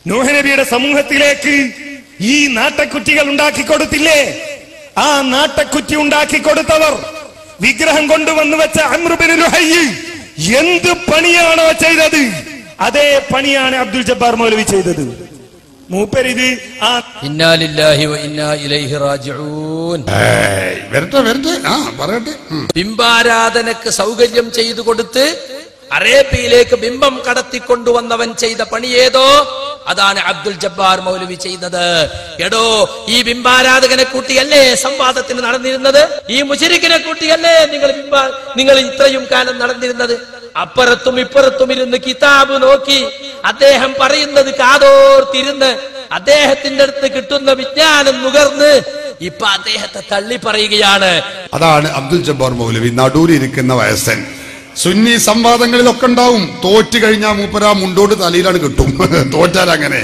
നൂഹ് നബിയുടെ സമൂഹത്തിലേക്ക് ഈ നാട്ടക്കുറ്റികൾ ഉണ്ടാക്കി കൊടുത്തില്ലേ? ആ നാട്ടക്കുറ്റി ഉണ്ടാക്കി കൊടുത്തവർ വിഗ്രഹം കൊണ്ടുവന്നു വെച്ച അംർ ബിൻ ലുഹയ്യ് എന്ത് പണിയാണോ ചെയ്തത്, അതേ പണിയാണ് അബ്ദുൽ ജബ്ബാർ മൗലവി ചെയ്തത്. മൂപ്പരിത് ഇന്നാ ലില്ലാഹി വ ഇന്നാ ഇലൈഹി റാജിഊൻ. ബിംബാരാധനക്ക് സൗകര്യം ചെയ്തു കൊടുത്ത് അറേബ്യയിലേക്ക് ബിംബം കടത്തിക്കൊണ്ടുവന്നവൻ ചെയ്ത പണി ഏതോ അതാണ് അബ്ദുൽ ജബ്ബാർ മൗലവി ചെയ്തത്. എടോ, ഈ ബിംബാരാധകനെ കൂട്ടിയല്ലേ സംവാദത്തിന് നടന്നിരുന്നത്? ഈ മുശരിക്കിനെ കൂട്ടിയല്ലേ നിങ്ങൾ ഇത്രയും കാലം നടന്നിരുന്നത്? അപ്പുറത്തും ഇപ്പുറത്തും ഇരുന്ന് കിതാബ് നോക്കി അദ്ദേഹം പറയുന്നത് കാതോർത്തിരുന്ന് അദ്ദേഹത്തിന്റെ അടുത്ത് കിട്ടുന്ന വിജ്ഞാനം നുകർന്ന് ഇപ്പൊ അദ്ദേഹത്തെ തള്ളി പറയുകയാണ്. അതാണ് അബ്ദുൽ ജബ്ബാർ മൗലവി, നടൂരിയിരിക്കുന്ന വയസ്സൻ. സുന്നി സംവാദങ്ങളിലൊക്കെ ഉണ്ടാവും. തോറ്റ് കഴിഞ്ഞാൽ മൂപ്പര മുണ്ടോട് തലയിലാണ് കിട്ടും. തോറ്റാൽ അങ്ങനെ.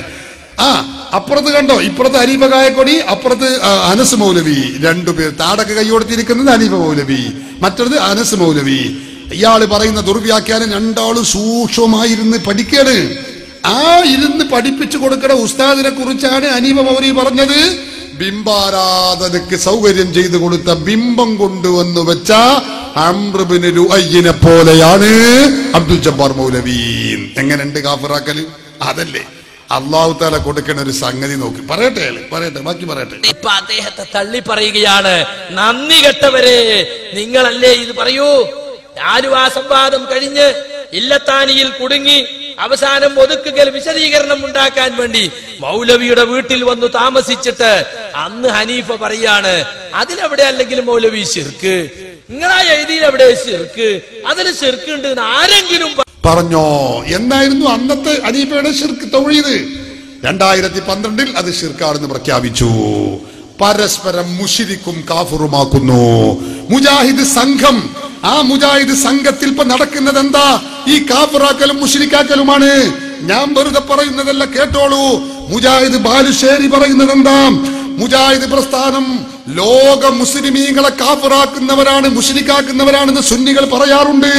അപ്പുറത്ത് കണ്ടോ, ഇപ്പുറത്ത് ഹനീഫ കായക്കൊടി, അപ്പുറത്ത് അനസ് മൗലവി. രണ്ടുപേർ താടൊക്കെ കൈയോടുത്തിരിക്കുന്നത് ഹനീഫ മൗലവി, മറ്റൊരു അനസ് മൗലവി. ഇയാള് പറയുന്ന ദുർവ്യാഖ്യാനം രണ്ടാളും സൂക്ഷ്മമായിരുന്ന് പഠിക്കാണ്. ആ ഇരുന്ന് പഠിപ്പിച്ചു കൊടുക്കുന്ന ഉസ്താദിനെ കുറിച്ചാണ് ഹനീഫ മൗലവി പറഞ്ഞത്. ബിംബാരാധനക്ക് സൗകര്യം ചെയ്തു കൊടുത്ത ബിംബം കൊണ്ടുവന്നു വെച്ച അംർ ബിൻ ലുഹയ്യിനെ പോലെയാണ് അബ്ദുൽ ജബ്ബാർ മൗലവി. എങ്ങനെയുണ്ട് കാഫിറാക്കല്? അതല്ലേ അല്ലാഹു തആല കൊടുക്കുന്ന ഒരു സംഗതി. നോക്കി പറയട്ടെ, ബാക്കി പറയട്ടെ. ഇപ്പൊ അദ്ദേഹത്തെ തള്ളി പറയുകയാണ്. നന്ദി കെട്ടവരെ, നിങ്ങളല്ലേ ഇത് പറയൂ. ആലുവ സംവാദം കഴിഞ്ഞ് ഇല്ലത്താനിയിൽ കുടുങ്ങി അവസാനം ഒതുക്കുകൽ വിശദീകരണം ഉണ്ടാക്കാൻ വേണ്ടി മൗലവിയുടെ വീട്ടിൽ വന്നു താമസിച്ചിട്ട് അന്ന് ഹനീഫ പറയാണ്, അതിലെവിടെ അല്ലെങ്കിൽ മൗലവി ശിർക്ക്, നിങ്ങളാ എഴുതിയിൽ എവിടെ ശിർക്ക്, അതിന് ശിർക്ക് ഉണ്ട് ആരെങ്കിലും പറഞ്ഞോ? എന്നായിരുന്നു അന്നത്തെ ഹനീഫയുടെ ശിർക്ക് തൗഹീദ്? 2012 അത് ശിർക്കാണെന്ന് പ്രഖ്യാപിച്ചു. പരസ്പരം മുശ്രിക്കും കാഫിറുമാക്കുന്നു മുജാഹിദ് സംഘം. ആ മുജാഹിദ് സംഘത്തിൽ ഇപ്പൊ നടക്കുന്നത് എന്താ? ഈ കാഫിറാക്കലും മുശ്രിക്കാക്കലുമാണ്. ഞാൻ വെറുതെ പറയുന്നതല്ല, കേട്ടോളൂ. മുജാഹിദ് ബാലുശ്ശേരി പറയുന്നത് എന്താ? മുജാഹിദ് പ്രസ്ഥാനം ലോക മുസ്ലിമീങ്ങളെ കാഫിറാക്കുന്നവരാണ്, മുശ്രിക്കാക്കുന്നവരാണെന്ന് സുന്നികൾ പറയാറുണ്ട്.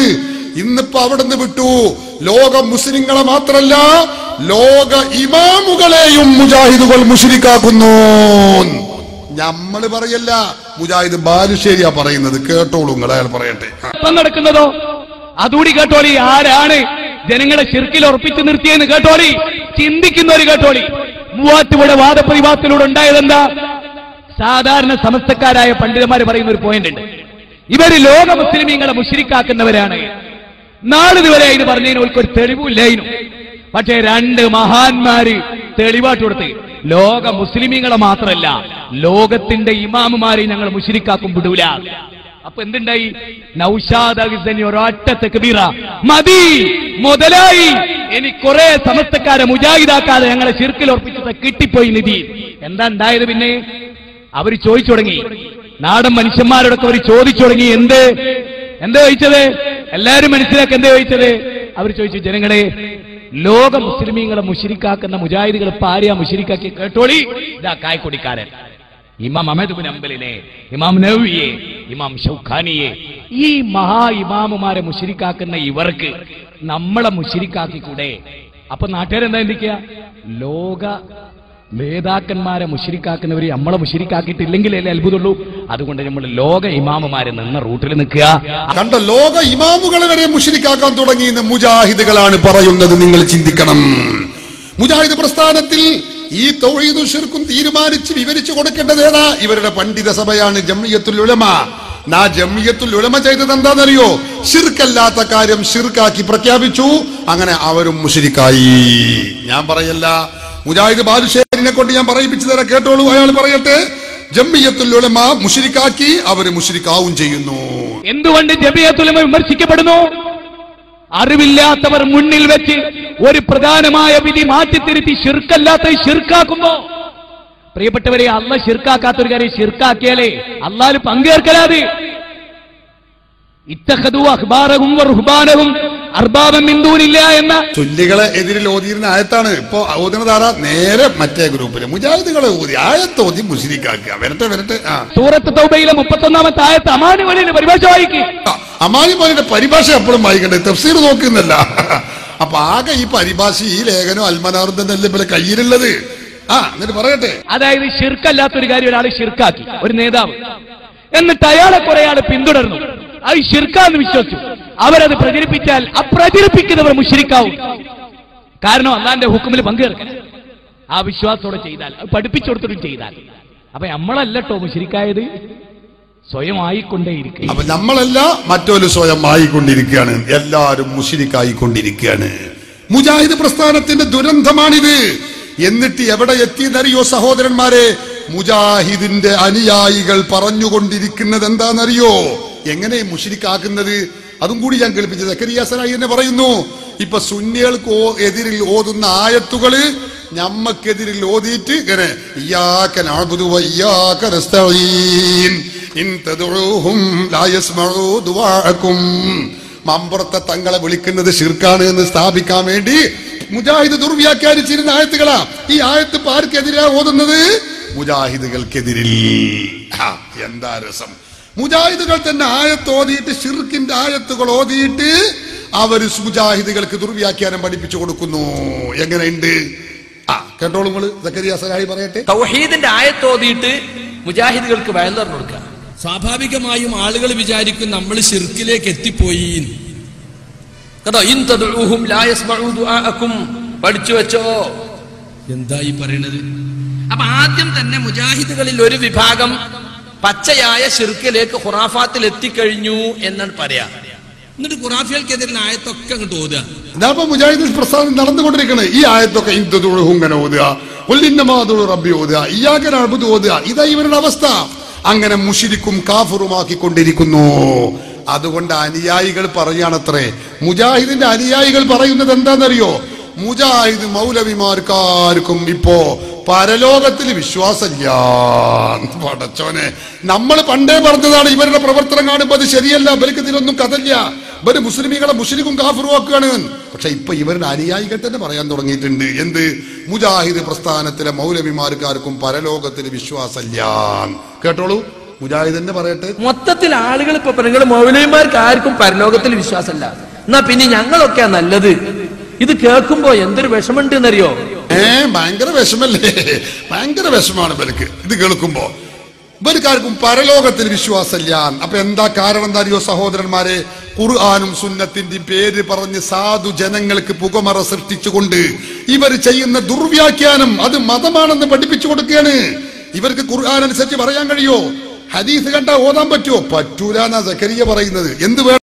ഇന്നിപ്പോ അവിടെ നിന്ന് വിട്ടു. ലോക മുസ്ലിങ്ങളെ മാത്രല്ല, ലോക ഇമാമുകളെയും മുജാഹിദുകൾ മുശ്രിക്കാക്കുന്നു. നമ്മള് പറയല്ല, മുജാഹിദ് ബാലുശ്ശേരിയാ പറയുന്നത്. കേട്ടോളൂ, അയാൾ പറയട്ടെ. നടക്കുന്നതോ അതുകൂടി കേട്ടോളി. ആരാണ് ജനങ്ങളെ ശിർക്കിൽ ഉറപ്പിച്ചു നിർത്തിയെന്ന് കേട്ടോളി. ചിന്തിക്കുന്നവര് കേട്ടോളി. മൂവാറ്റുപുഴ വാദപ്രതിവാദത്തിലൂടെ ഉണ്ടായതെന്താ? സാധാരണ സമസ്തക്കാരായ പണ്ഡിതന്മാര് പറയുന്ന ഒരു പോയിന്റ് ഉണ്ട്. ഇവര് ലോക മുസ്ലിമീങ്ങളെ മുശ്രിക്കാക്കുന്നവരാണ്. നാളിതുവരെ ഇത് പറഞ്ഞതിന് ഒരു തെളിവില്ലായിരുന്നു. പക്ഷേ രണ്ട് മഹാന്മാര് തെളിവാട്ട് കൊടുത്ത് ലോക മുസ്ലിമീങ്ങളെ മാത്രമല്ല ലോകത്തിന്റെ ഇമാമുമാരെ ഞങ്ങൾ മുശ്രിക്കാക്കും വിടൂല. അപ്പൊ എന്തുണ്ടായി? നൗഷാദ് അഗിസനി ഒരൊറ്റ തക്ബീറ മതി, മുതലായി. ഇനി കുറെ സമസ്തക്കാരെ മുജാഹിദാക്കാതെ ഞങ്ങളെ ശിർക്കിൽ ഉറപ്പിച്ചത് കിട്ടിപ്പോയി നിധി. എന്താ ഉണ്ടായത്? പിന്നെ അവര് ചോദിച്ചു തുടങ്ങി. നാടൻ മനുഷ്യന്മാരോടൊക്കെ അവർ ചോദിച്ചു തുടങ്ങി. എന്താ ചോദിച്ചത്? എല്ലാരും മനസ്സിലാക്കി എന്താ ചോദിച്ചത്? അവർ ചോദിച്ചു, ജനങ്ങളെ, ലോക മുസ്ലിമീങ്ങളെ മുശ്രിക്കാക്കുന്ന മുജാഹിദുകൾ ഇപ്പൊ ആരെയാ മുശ്രിക്കാക്കി? കേട്ടോളി. ഇതാ കായ്ക്കൊടിക്കാരൻ ഇമാം അഹ്മദ് ബിൻ ഹംബലിനെ, ഇമാം നവവിയെ, ഇമാം ഷൗഖാനിയെ, ഈ മഹാ ഇമാമുമാരെ മുശ്രിക്കാക്കുന്ന ഇവർക്ക് നമ്മളെ മുശ്രിക്കാക്കിക്കൂടെ? അപ്പൊ നാട്ടുകാരെന്താ ചിന്തിക്കുക? ലോക നേതാക്കന്മാരെ മുശ്രിക്കാക്കുന്നവര് നമ്മളെ മുശ്രിക്കാക്കിയിട്ടില്ലെങ്കിലല്ലേ അത്ഭുതമുള്ളൂ. അതുകൊണ്ട് നമ്മൾ ലോക ഇമാമുമാരെ നിന്ന റൂട്ടിൽ നിൽക്കുക. കണ്ട, ലോക ഇമാമുകളെ വരെ മുശ്രിക്കാക്കാൻ തുടങ്ങിയെന്ന് മുജാഹിദുകളാണ് പറയുന്നത്. നിങ്ങൾ ചിന്തിക്കണം. മുജാഹിദ് പ്രസ്ഥാനത്തിൽ ഈ തൗഹീദും ശിർക്കും തീരുമാനിച്ച് വിവരിച്ചു കൊടുക്കേണ്ടത് ഏതാ? ഇവരുടെ പണ്ഡിത സഭയാണ് ജംഇയ്യത്തുൽ ഉലമ. ജംഇയ്യത്തുൽ ഉലമ ചെയ്തത് എന്താണെന്നറിയോ? ശിർക്കല്ലാത്ത കാര്യം ശിർക്കാക്കി പ്രഖ്യാപിച്ചു. അങ്ങനെ അവരും മുശ്രിക്കായി. ഞാൻ പറയല്ല, മുജാഹിദ് ബാലുശ്ശേരിനെ കൊണ്ട് ഞാൻ പറയിപ്പിച്ചു തരാം. കേട്ടോളൂ, അയാൾ പറയട്ടെ. ജംഇയ്യത്തുൽ ഉലമ മുശ്രിക്കാക്കി, അവര് മുശ്രിക്കാവും ചെയ്യുന്നു. എന്തുകൊണ്ട് ജംഇയ്യത്തുൽ ഉലമ വിമർശിക്കപ്പെടുന്നു? അറിവില്ലാത്തവർ മുന്നിൽ വെച്ച് ഒരു പ്രധാനമായ വിധി മാറ്റിത്തിരുത്തി ശിർക്കല്ലാത്ത ശിർക്കാക്കുമ്പോ, പ്രിയപ്പെട്ടവരെ, അള്ള ശിർക്കാക്കാത്തൊരു കാര്യം ശിർക്കാക്കിയാലേ അള്ളാഹ് പങ്കേർക്കലാതെ. ഇത്തഖദു അഖ്ബാറഹും വറുഹ്ബാനഹും അർബാബൻ മിൻ ദൂനില്ലാഹ് എന്ന സുന്നികളെ എതിരിൽ ഓതിയിരുന്ന ആയത്താണ് ഇപ്പൊ ഓതുന്നതാരാ? നേരെ മറ്റേ ഗ്രൂപ്പില് മുജാഹിദുകളെ ഓതി ആയത്ത് ഓതി മുശ്രിക്കാക്കുക. വരട്ടെ. സൂറത്ത് തൗബയിലെ 31-ാമത്തെ ആയത്ത് അമാനി മോലിന്റെ പരിഭാഷ വായിക്കും. അമാനി മോലിന്റെ പരിഭാഷ എപ്പോഴും വായിക്കണ്ടേ? തഫ്സീർ നോക്കുന്നല്ല. അപ്പൊ ആകെ ഈ പരിഭാഷ ഈ ലേഖനം അൽമനാറും തന്നെ അല്ലേ ഇവരെ കയ്യിലുള്ളത്. എന്നിട്ട് പറയട്ടെ. അതായത് ഷിർക്കല്ലാത്തൊരു കാര്യം ഒരാൾ ഷിർക്കാക്കി, ഒരു നേതാവ്, എന്നിട്ട് അയാളെ കുറെ ആൾ പിന്തുടർന്നു, അത് ഷിർക്കാന്ന് വിശ്വസിച്ചു. അവരത് പ്രചരിപ്പിച്ചാൽ ആ പ്രചരിപ്പിക്കുന്നവർ മുശ്രിക്കാവും. കാരണം അല്ലാന്റെ ഹുക്കുമിൽ പങ്കുചേർക്കാൻ ആ വിശ്വാസത്തോടെ ചെയ്താൽ, അത് പഠിപ്പിച്ചു കൊടുത്തിട്ടും ചെയ്താൽ. അപ്പൊ നമ്മളല്ലട്ടോ മുശ്രിക്കായത്, സ്വയം ആയിക്കൊണ്ടേയിരിക്കുക. അപ്പൊ നമ്മളല്ല, മറ്റൊരു സ്വയം ആയിക്കൊണ്ടിരിക്കുകയാണ്. എല്ലാവരും മുശ്രിക്കായിക്കൊണ്ടിരിക്കുകയാണ്. മുജാഹിദ് പ്രസ്ഥാനത്തിന്റെ ദുരന്തമാണിത്. എന്നിട്ട് എവിടെ എത്തിയെന്നറിയോ സഹോദരന്മാരെ? മുജാഹിദിന്റെ അനുയായികൾ പറഞ്ഞുകൊണ്ടിരിക്കുന്നത് എന്താണെന്നറിയോ? എങ്ങനെ മുശ്രിക്കാക്കുന്നത്? അതും കൂടി ഞാൻ കേൾപ്പിച്ചു. സക്കരിയ സലാഹി എന്നെ പറയുന്നു, ഇപ്പൊ സുന്നികൾക്ക് എതിരിൽ ഓതുന്ന ആയത്തുകള് ഞമ്മക്കെതിരിൽ ഓതിയിട്ട് ഇങ്ങനെ ഇയ്യാക നഅ്ബുദു വഇയ്യാക നസ്തഈൻ ഇൻ തദ്ഉഹും ലാ യസ്മഉ ദുആഅകും. മമ്പുറത്തെ തങ്ങളെ വിളിക്കുന്നത് ശിർക്കാണ് എന്ന് സ്ഥാപിക്കാൻ വേണ്ടി മുജാഹിദ് ദുർവ്യാഖ്യാനിച്ചിരുന്ന ആയത്തുകളാ. ഈ ആയത്ത് ആർക്കെതിരാ ഓതുന്നത്? മുജാഹിദുകൾക്കെതിരിൽ. എന്താ രസം! മുജാഹിദുകൾ തന്നെ ആയത്ത് ഓതിയിട്ട്, ശിർക്കിന്റെ ആയത്തുകൾ ഓതിയിട്ട് അവര് മുജാഹിദുകൾക്ക് ദുർവ്യാഖ്യാനം പഠിപ്പിച്ചു കൊടുക്കുന്നു. എങ്ങനെയുണ്ട്? കേട്ടോളൂ നിങ്ങള്. സക്കരിയ സലാഹി പറയട്ടെ. തൗഹീദിന്റെ ആയത്ത് ഓതിയിട്ട് മുജാഹിദുകൾക്ക് വയൽ തുറന്നു കൊടുക്കുക. സ്വാഭാവികമായും ആളുകൾ വിചാരിക്കും നമ്മൾ ശിർക്കിലേക്ക് എത്തിപ്പോയി കേട്ടോ. ഇൻ തദ്ഉഹും ലാ യസ്മഉ ദുആഅകും. പഠിച്ചു വെച്ചോ. എന്താ ഈ പറയണത്? അപ്പൊ ആദ്യം തന്നെ മുജാഹിദുകളിൽ ഒരു വിഭാഗം പച്ചയായ ശിർക്കിലേക്ക് ഖുറാഫാത്തിൽ എത്തിക്കഴിഞ്ഞു എന്നാണ് പറയാ. എന്നിട്ട് ഖുറാഫികൾക്കെതിരെ ആയത്തൊക്കെ അങ്ങോട്ട് ഓതുക. ഇതാപ്പൊ മുജാഹിദ് പ്രസ്ഥാനം നടന്നുകൊണ്ടിരിക്കണേ. ഈ ആയത്തൊക്കെ ഇങ്ങനെ ഓതുക, റബ്ബി ഓതുക, ഇയ്യാക നഅ്ബുദു ഓതുക. ഇതാ ഇവരുടെ അവസ്ഥ. അങ്ങനെ മുശ്രിക്കും കാഫിറുമാക്കിക്കൊണ്ടിരിക്കുന്നു. അതുകൊണ്ട് അനുയായികൾ പറയാണത്രേ, മുജാഹിദിന്റെ അനുയായികൾ പറയുന്നത് എന്താണെന്നറിയോ? മുജാഹിദ് മൗലവിമാർക്കാർക്കും ഇപ്പോ പരലോകത്തിൽ വിശ്വാസമില്ല. പടച്ചോനെ, നമ്മൾ പണ്ടേ പറഞ്ഞതാണ് ഇവരുടെ പ്രവർത്തനം കാണുമ്പോൾ അത് ശരിയല്ല, ഇവർക്ക് ഇതിലൊന്നും കഥയില്ല, ഇവര് മുസ്ലിമികളെ മുശ്രിക്കും കാഫിറും ആക്കുകയാണ്. പക്ഷെ ഇപ്പൊ ഇവരുടെ അനുയായികൾ തന്നെ പറയാൻ തുടങ്ങിയിട്ടുണ്ട്. എന്ത്? മുജാഹിദ് പ്രസ്ഥാനത്തിലെ മൗലവിമാർക്കാർക്കും പരലോകത്തിൽ വിശ്വാസമില്ല. കേട്ടോളൂ, മുജാഹിദ് തന്നെ പറയട്ടെ. മൊത്തത്തിൽ ആളുകൾ ഇപ്പൊ നിങ്ങൾ മൗലവിമാർക്ക് ആർക്കും പരലോകത്തിൽ വിശ്വാസമല്ല, എന്നാ പിന്നെ ഞങ്ങളൊക്കെയാ നല്ലത്. ഇത് കേൾക്കുമ്പോ എന്തൊരു വിഷമുണ്ട് എന്നറിയോ? ഭയങ്കര വിഷമല്ലേ? ഭയങ്കര വിഷമാണ് ഇവർക്ക് ഇത് കേൾക്കുമ്പോ. ഇവർക്കാർക്കും പരലോകത്തിൽ വിശ്വാസമില്ല. അപ്പൊ എന്താ കാരണം എന്താ അറിയോ സഹോദരന്മാരെ? ഖുർആനും സുന്നത്തിന്റെ പേര് പറഞ്ഞ് സാധു ജനങ്ങൾക്ക് പുകമറ സൃഷ്ടിച്ചുകൊണ്ട് ഇവർ ചെയ്യുന്ന ദുർവ്യാഖ്യാനം അത് മതമാണെന്ന് പഠിപ്പിച്ചു കൊടുക്കുകയാണ്. ഇവർക്ക് ഖുർആൻ അനുസരിച്ച് പറയാൻ കഴിയോ? ഹദീസ് കണ്ടാ ഓതാൻ പറ്റുമോ? പറ്റൂല എന്നാ സക്കരിയ പറയുന്നത്. എന്ത് വേണം?